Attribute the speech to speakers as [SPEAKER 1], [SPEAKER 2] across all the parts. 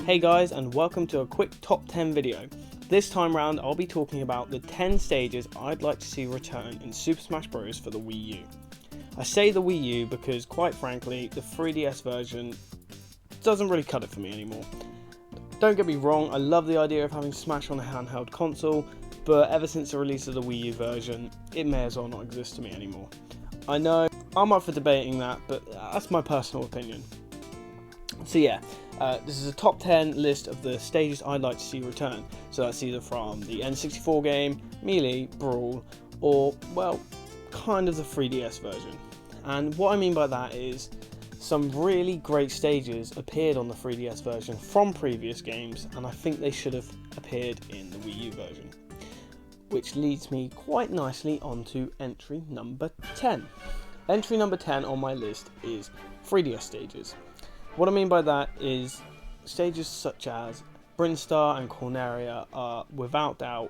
[SPEAKER 1] Hey guys, and welcome to a quick top 10 video. This time round I'll be talking about the 10 stages I'd like to see return in Super Smash Bros. For the Wii U. I say the Wii U because quite frankly the 3DS version doesn't really cut it for me anymore. Don't get me wrong, I love the idea of having Smash on a handheld console, but ever since the release of the Wii U version, it may as well not exist to me anymore. I know, I'm up for debating that, but that's my personal opinion. So yeah, this is a top 10 list of the stages I'd like to see return. So that's either from the N64 game, Melee, Brawl, or, well, kind of the 3DS version. And what I mean by that is, some really great stages appeared on the 3DS version from previous games, and I think they should have appeared in the Wii U version. Which leads me quite nicely onto entry number 10. Entry number 10 on my list is 3DS stages. What I mean by that is stages such as Brinstar and Corneria are without doubt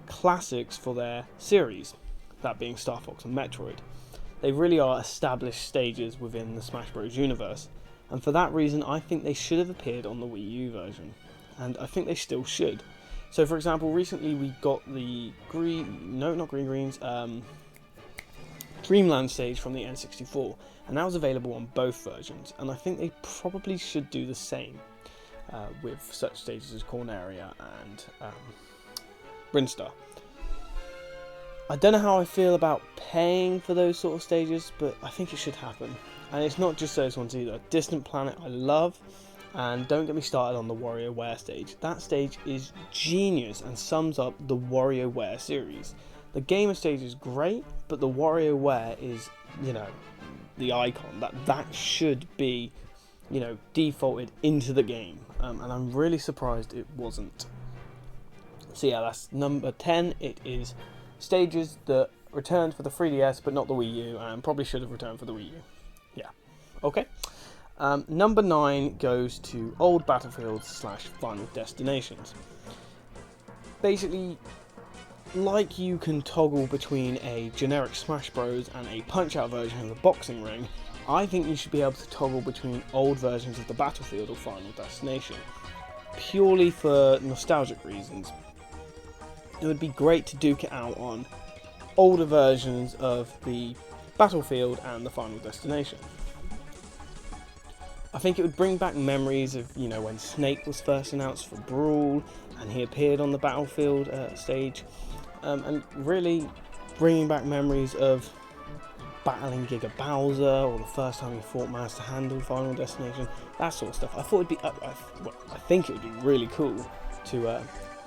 [SPEAKER 1] classics for their series, that being Star Fox and Metroid. They really are established stages within the Smash Bros. Universe, and for that reason I think they should have appeared on the Wii U version, and I think they still should. So for example, recently we got the Dreamland stage from the N64, and that was available on both versions, and I think they probably should do the same with such stages as Corneria and Brinstar. I don't know how I feel about paying for those sort of stages, but I think it should happen. And it's not just those ones either. Distant Planet I love, and don't get me started on the WarioWare stage. That stage is genius and sums up the WarioWare series. The gamer stage is great, but the WarioWare is, the icon. That should be, defaulted into the game. And I'm really surprised it wasn't. So yeah, that's number 10. It is stages that returned for the 3DS, but not the Wii U, and probably should have returned for the Wii U. Yeah. Okay. Number 9 goes to old Battlefields / Final Destinations. Basically, like you can toggle between a generic Smash Bros and a Punch-Out version of the boxing ring, I think you should be able to toggle between old versions of the Battlefield or Final Destination, purely for nostalgic reasons. It would be great to duke it out on older versions of the Battlefield and the Final Destination. I think it would bring back memories of, when Snake was first announced for Brawl and he appeared on the Battlefield stage, and really bringing back memories of battling Giga Bowser or the first time he fought Master Hand in Final Destination, that sort of stuff. I thought it'd be, I think it would be really cool to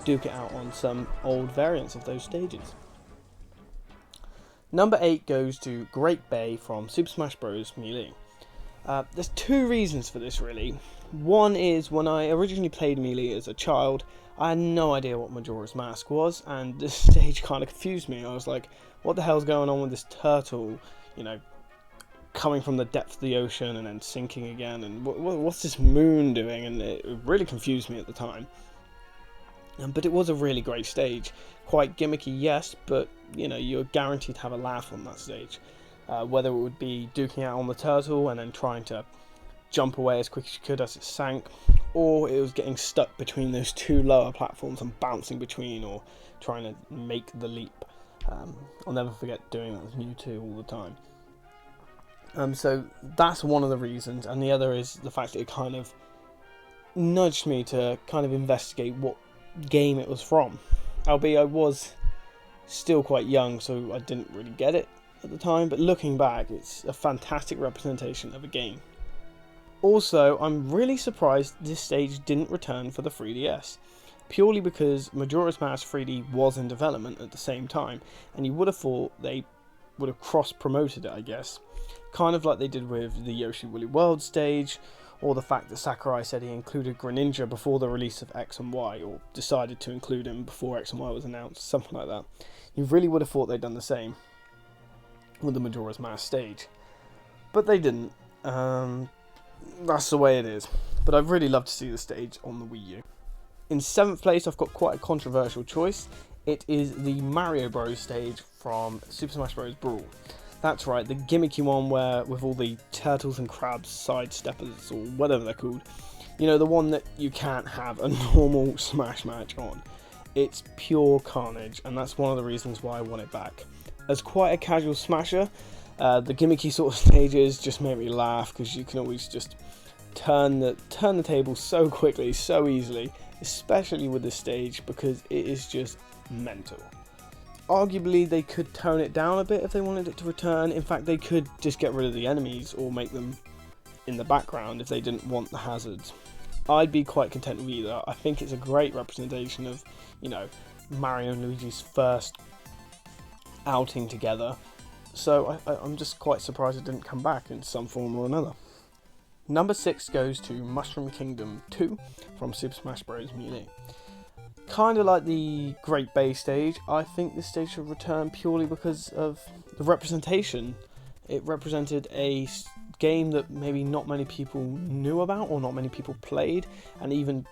[SPEAKER 1] duke it out on some old variants of those stages. Number 8 goes to Great Bay from Super Smash Bros. Melee. There's two reasons for this really. One is when I originally played Melee as a child, I had no idea what Majora's Mask was, and this stage kind of confused me. I was like, what the hell's going on with this turtle, coming from the depth of the ocean and then sinking again, and what's this moon doing? And it really confused me at the time. But it was a really great stage. Quite gimmicky, yes, but you're guaranteed to have a laugh on that stage. Whether it would be duking out on the turtle and then trying to jump away as quick as you could as it sank, or it was getting stuck between those two lower platforms and bouncing between, or trying to make the leap. I'll never forget doing that with Mewtwo all the time. So that's one of the reasons, and the other is the fact that it kind of nudged me to kind of investigate what game it was from, albeit I was still quite young, so I didn't really get it at the time, but looking back, it's a fantastic representation of a game. Also, I'm really surprised this stage didn't return for the 3DS, purely because Majora's Mask 3D was in development at the same time, and you would have thought they would have cross-promoted it, I guess, kind of like they did with the Yoshi Woolly World stage, or the fact that Sakurai said he included Greninja before the release of X and Y, or decided to include him before X and Y was announced, something like that. You really would have thought they'd done the same with the Majora's Mask stage, but they didn't. That's the way it is, but I'd really love to see the stage on the Wii U. In 7th place, I've got quite a controversial choice. It is the Mario Bros stage from Super Smash Bros. Brawl. That's right, the gimmicky one where with all the turtles and crabs, sidesteppers, or whatever they're called, You know, the one that you can't have a normal Smash match on. It's pure carnage, and that's one of the reasons why I want it back. As quite a casual smasher, the gimmicky sort of stages just make me laugh, because you can always just turn the table so quickly, so easily, especially with this stage, because it is just mental. Arguably, they could tone it down a bit if they wanted it to return. In fact, they could just get rid of the enemies or make them in the background if they didn't want the hazards. I'd be quite content with either. I think it's a great representation of, you know, Mario and Luigi's first outing together. So I'm just quite surprised it didn't come back in some form or another. Number 6 goes to Mushroom Kingdom 2 from Super Smash Bros. Melee. Kind of like the Great Bay stage, I think this stage should return purely because of the representation. It represented a game that maybe not many people knew about or not many people played, and even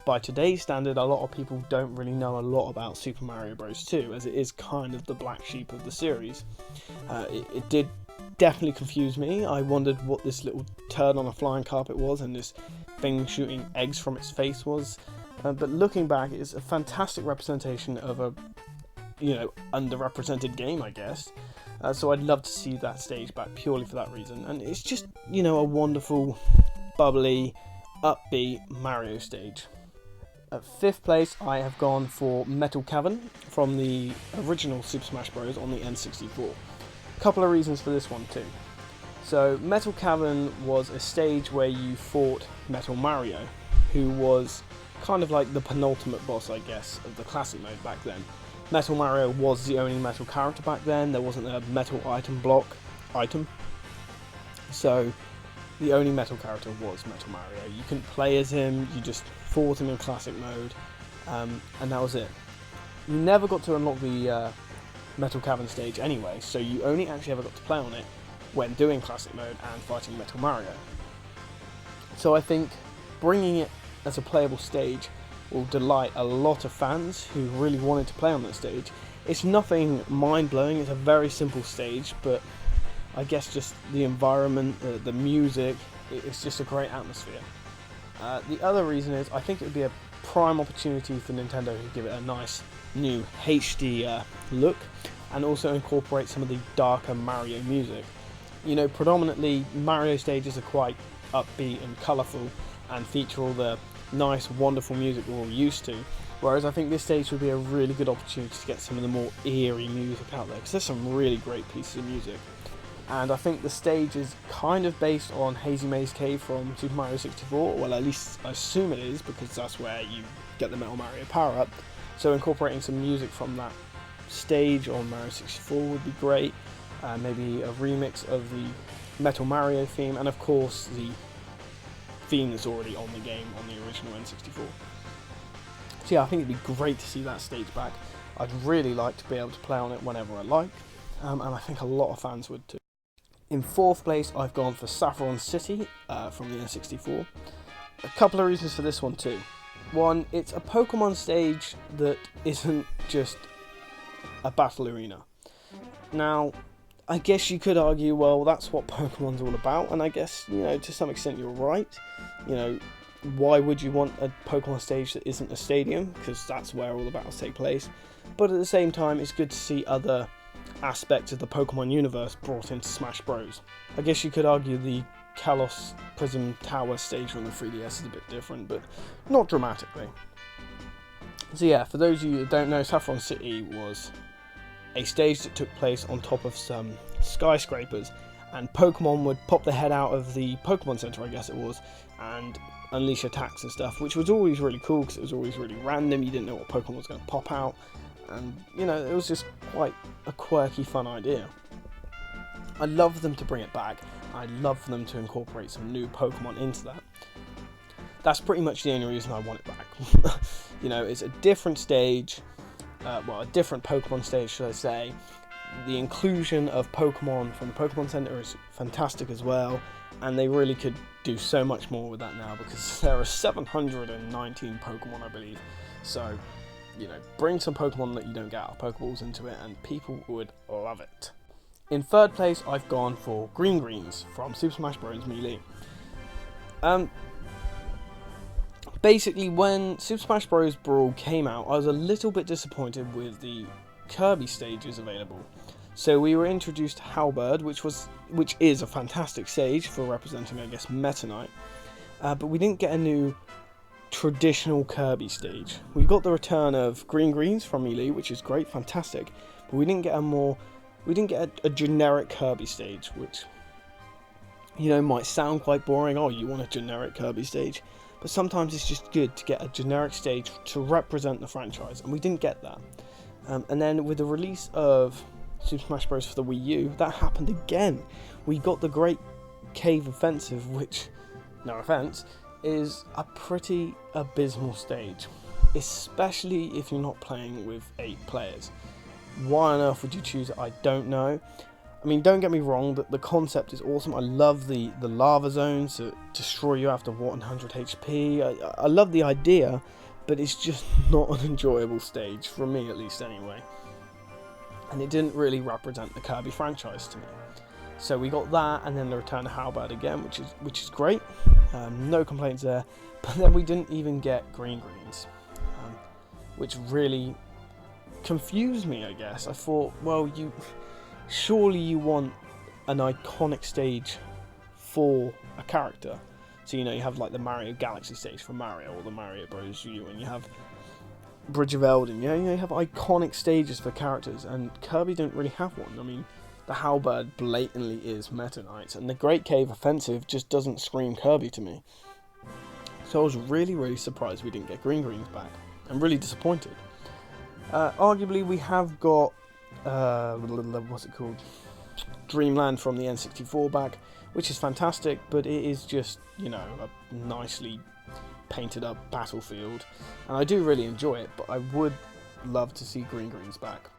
[SPEAKER 1] by today's standard, a lot of people don't really know a lot about Super Mario Bros. 2, as it is kind of the black sheep of the series. It did definitely confuse me. I wondered what this little turd on a flying carpet was and this thing shooting eggs from its face was. But looking back, it's a fantastic representation of a, you know, underrepresented game, I guess. So I'd love to see that stage back purely for that reason. And it's just, you know, a wonderful, bubbly, upbeat Mario stage. At 5th place, I have gone for Metal Cavern from the original Super Smash Bros. On the N64. Couple of reasons for this one too. So Metal Cavern was a stage where you fought Metal Mario, who was kind of like the penultimate boss, I guess, of the classic mode back then. Metal Mario was the only metal character back then. There wasn't a metal item. So the only metal character was Metal Mario. You couldn't play as him, you just fought him in classic mode, and that was it. You never got to unlock the Metal Cavern stage anyway, so you only actually ever got to play on it when doing classic mode and fighting Metal Mario. So I think bringing it as a playable stage will delight a lot of fans who really wanted to play on that stage. It's nothing mind-blowing, it's a very simple stage, but I guess just the environment, the music, it's just a great atmosphere. The other reason is I think it would be a prime opportunity for Nintendo to give it a nice new HD look, and also incorporate some of the darker Mario music. You know, predominantly Mario stages are quite upbeat and colourful and feature all the nice, wonderful music we're all used to, whereas I think this stage would be a really good opportunity to get some of the more eerie music out there, because there's some really great pieces of music. And I think the stage is kind of based on Hazy Maze Cave from Super Mario 64, well, at least I assume it is, because that's where you get the Metal Mario power-up. So incorporating some music from that stage on Mario 64 would be great. Maybe a remix of the Metal Mario theme, and of course the theme that's already on the game on the original N64. So yeah, I think it'd be great to see that stage back. I'd really like to be able to play on it whenever I like, and I think a lot of fans would too. In 4th place, I've gone for Saffron City from the N64. A couple of reasons for this one too. One, it's a Pokemon stage that isn't just a battle arena. Now, I guess you could argue, well, that's what Pokemon's all about, and I guess, you know, to some extent you're right. You know, why would you want a Pokemon stage that isn't a stadium? Because that's where all the battles take place. But at the same time, it's good to see other aspects of the Pokemon universe brought into Smash Bros. I guess you could argue the Kalos Prism Tower stage from the 3DS is a bit different, but not dramatically. So yeah, for those of you that don't know, Saffron City was a stage that took place on top of some skyscrapers, and Pokemon would pop their head out of the Pokemon Center, I guess it was, and unleash attacks and stuff, which was always really cool because it was always really random. You didn't know what Pokemon was going to pop out, and you know, it was just quite a quirky, fun idea. I'd love them to bring it back. I'd love for them to incorporate some new Pokemon into that. That's pretty much the only reason I want it back. You know, it's a different stage, a different Pokemon stage, should I say. The inclusion of Pokemon from the Pokemon Center is fantastic as well, and they really could do so much more with that now, because there are 719 Pokemon, I believe. So, you know, bring some Pokemon that you don't get out of Pokeballs into it, and people would love it. In 3rd place, I've gone for Green Greens from Super Smash Bros. Melee. Basically, when Super Smash Bros. Brawl came out, I was a little bit disappointed with the Kirby stages available. So we were introduced to Halberd, which is a fantastic stage for representing, I guess, Meta Knight. But we didn't get a new traditional Kirby stage. We got the return of Green Greens from Melee, which is great, fantastic. But we didn't get a generic Kirby stage, which, you know, might sound quite boring. Oh, you want a generic Kirby stage? But sometimes it's just good to get a generic stage to represent the franchise, and we didn't get that. And then with the release of Super Smash Bros. For the Wii U, that happened again. We got the Great Cave Offensive, which, no offense, is a pretty abysmal stage, especially if you're not playing with 8 players. Why on earth would you choose it? I don't know. I mean, don't get me wrong, the concept is awesome. I love the lava zones that destroy you after 100 HP. I love the idea, but it's just not an enjoyable stage, for me at least anyway. And it didn't really represent the Kirby franchise to me. So we got that, and then the return of Halberd again, which is great. No complaints there. But then we didn't even get Green Greens, which really confused me, I guess. I thought, well, surely you want an iconic stage for a character. So, you know, you have like the Mario Galaxy stage for Mario, or the Mario Bros. U, and you have Bridge of Eldin. You have iconic stages for characters, and Kirby don't really have one. I mean, the Halberd blatantly is Meta Knight, and the Great Cave Offensive just doesn't scream Kirby to me. So I was really surprised we didn't get Green Greens back. I'm really disappointed. Arguably, we have got what's it called? Dreamland from the N64 back, which is fantastic, but it is just, you know, a nicely painted up battlefield, and I do really enjoy it, but I would love to see Green Greens back.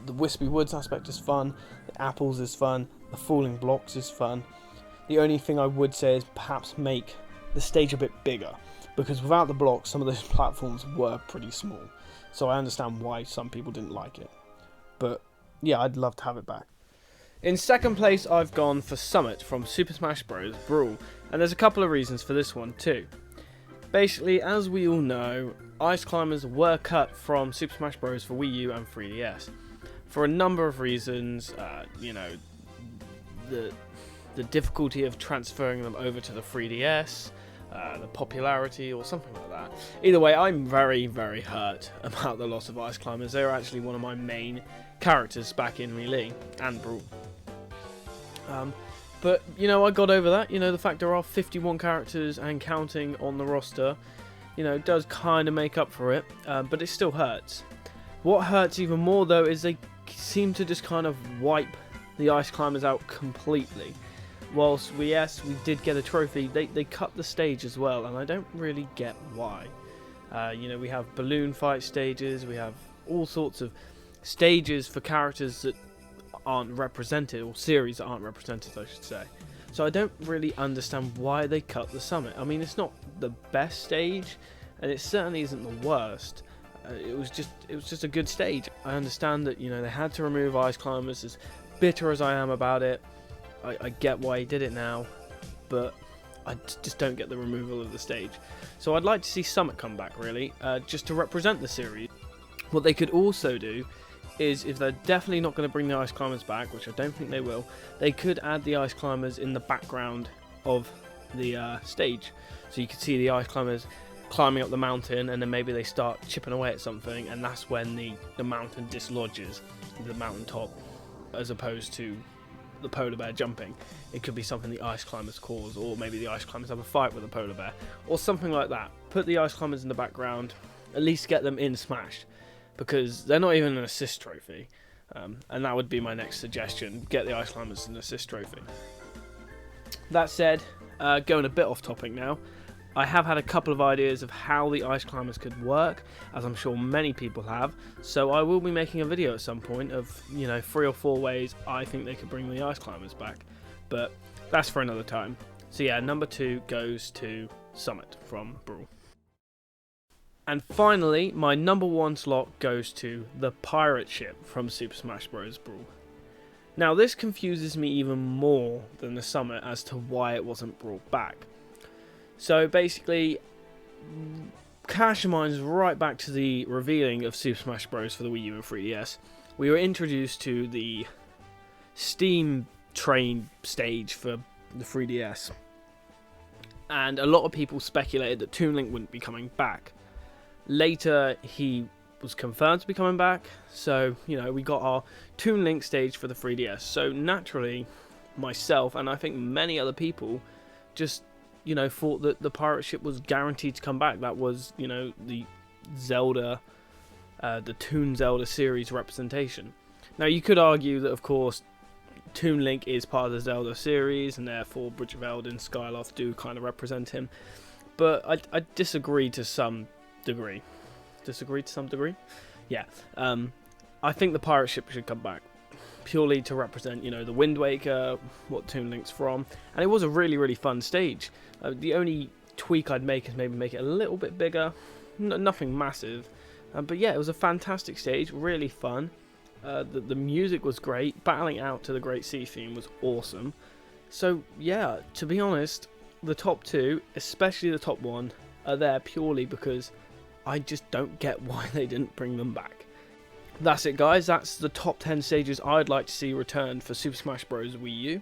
[SPEAKER 1] The Wispy Woods aspect is fun, the apples is fun, the falling blocks is fun. The only thing I would say is perhaps make the stage a bit bigger, because without the blocks, some of those platforms were pretty small, so I understand why some people didn't like it. But yeah, I'd love to have it back. In second place, I've gone for Summit from Super Smash Bros. Brawl, and there's a couple of reasons for this one too. Basically, as we all know, Ice Climbers were cut from Super Smash Bros. For Wii U and 3DS. For a number of reasons, you know, the difficulty of transferring them over to the 3DS, the popularity or something like that. Either way, I'm very hurt about the loss of Ice Climbers. They were actually one of my main characters back in Melee and Brawl. But, you know, I got over that. You know, the fact there are 51 characters and counting on the roster, you know, does kind of make up for it, but it still hurts. What hurts even more, though, is they seem to just kind of wipe the Ice Climbers out completely. Whilst we did get a trophy, they cut the stage as well, and I don't really get why. You know, we have balloon fight stages, we have all sorts of stages for characters that aren't represented, or series that aren't represented, I should say. So I don't really understand why they cut the Summit. I mean, it's not the best stage, and it certainly isn't the worst. It was just a good stage. I understand that, you know, they had to remove Ice Climbers. As bitter as I am about it, I get why he did it now, but I just don't get the removal of the stage. So I'd like to see Summit come back, really, just to represent the series. What they could also do is, if they're definitely not going to bring the Ice Climbers back, which I don't think they will, they could add the Ice Climbers in the background of the stage. So you could see the Ice Climbers climbing up the mountain, and then maybe they start chipping away at something, and that's when the mountain dislodges the mountaintop, as opposed to the polar bear jumping. It could be something the Ice Climbers cause, or maybe the Ice Climbers have a fight with a polar bear, or something like that. Put the Ice Climbers in the background, at least get them in Smash, because they're not even an assist trophy, and that would be my next suggestion. Get the Ice Climbers an assist trophy. That said, going a bit off topic now, I have had a couple of ideas of how the Ice Climbers could work, as I'm sure many people have, so I will be making a video at some point of, you know, 3 or 4 ways I think they could bring the Ice Climbers back, but that's for another time. So yeah, number 2 goes to Summit from Brawl. And finally, my number 1 slot goes to the pirate ship from Super Smash Bros. Brawl. Now this confuses me even more than the Summit as to why it wasn't brought back. So basically, cast your minds right back to the revealing of Super Smash Bros. For the Wii U and 3DS. We were introduced to the Steam train stage for the 3DS. And a lot of people speculated that Toon Link wouldn't be coming back. Later, he was confirmed to be coming back. So, you know, we got our Toon Link stage for the 3DS. So, naturally, myself and I think many other people just, you know, thought that the pirate ship was guaranteed to come back. That was, you know, the Zelda, the Toon Zelda series representation. Now, you could argue that, of course, Toon Link is part of the Zelda series, and therefore Bridge of Eldin, Skyloft do kind of represent him. But I disagree to some degree. Yeah. I think the pirate ship should come back, purely to represent, you know, the Wind Waker, what Toon Link's from. And it was a really, really fun stage. The only tweak I'd make is maybe make it a little bit bigger. Nothing massive. But yeah, it was a fantastic stage, really fun. The music was great. Battling out to the Great Sea theme was awesome. So yeah, to be honest, the top two, especially the top one, are there purely because I just don't get why they didn't bring them back. That's it, guys. That's the top 10 stages I'd like to see returned for Super Smash Bros. Wii U.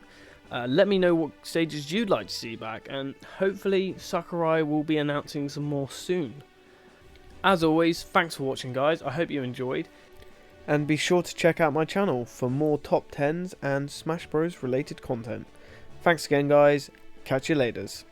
[SPEAKER 1] Let me know what stages you'd like to see back, and hopefully Sakurai will be announcing some more soon. As always, thanks for watching, guys. I hope you enjoyed. And be sure to check out my channel for more top 10s and Smash Bros related content. Thanks again, guys. Catch you laters.